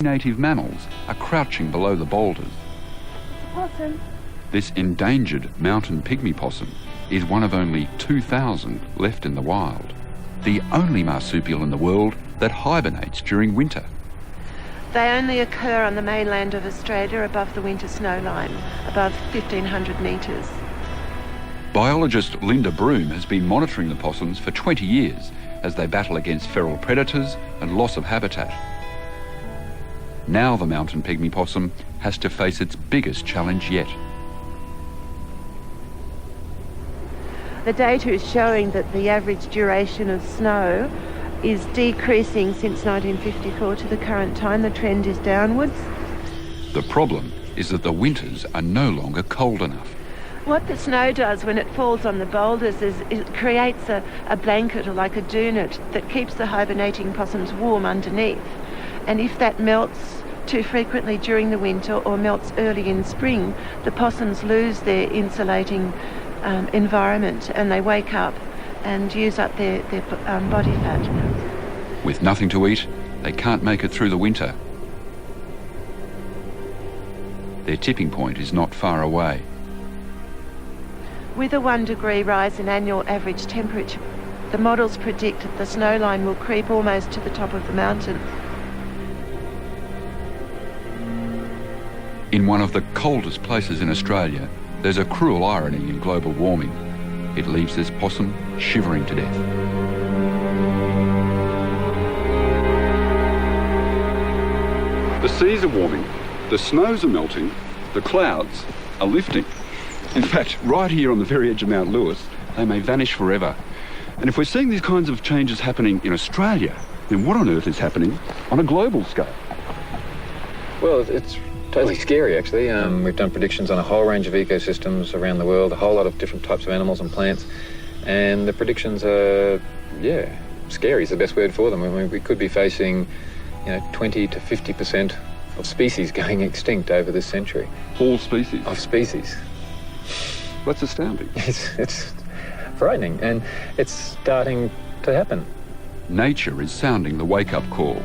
native mammals are crouching below the boulders. Possum. This endangered mountain pygmy possum is one of only 2,000 left in the wild, the only marsupial in the world that hibernates during winter. They only occur on the mainland of Australia above the winter snow line, above 1,500 metres. Biologist Linda Broom has been monitoring the possums for 20 years as they battle against feral predators and loss of habitat. Now the mountain pygmy possum has to face its biggest challenge yet. The data is showing that the average duration of snow is decreasing since 1954 to the current time. The trend is downwards. The problem is that the winters are no longer cold enough. What the snow does when it falls on the boulders is it creates a blanket or like a doonut that keeps the hibernating possums warm underneath. And if that melts too frequently during the winter or melts early in spring, the possums lose their insulating environment and they wake up and use up their body fat. With nothing to eat, they can't make it through the winter. Their tipping point is not far away. With a 1 degree rise in annual average temperature, the models predict that the snow line will creep almost to the top of the mountain. In one of the coldest places in Australia, there's a cruel irony in global warming. It leaves this possum shivering to death. The seas are warming, the snows are melting, the clouds are lifting. In fact, right here on the very edge of Mount Lewis, they may vanish forever. And if we're seeing these kinds of changes happening in Australia, then what on earth is happening on a global scale? Well, it's totally scary, actually. We've done predictions on a whole range of ecosystems around the world, a whole lot of different types of animals and plants, and the predictions are, scary is the best word for them. I mean, we could be facing, 20 to 50% of species going extinct over this century. All species? Of species. That's astounding. It's frightening, and it's starting to happen. Nature is sounding the wake-up call.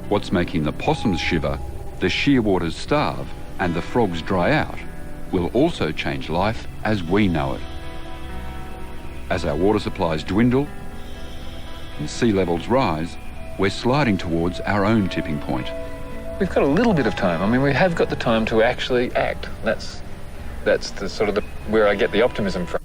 What's making the possums shiver, the shearwaters starve, and the frogs dry out will also change life as we know it. As our water supplies dwindle and sea levels rise, we're sliding towards our own tipping point. We've got a little bit of time. I mean, we have got the time to actually act. That's the sort of where I get the optimism from.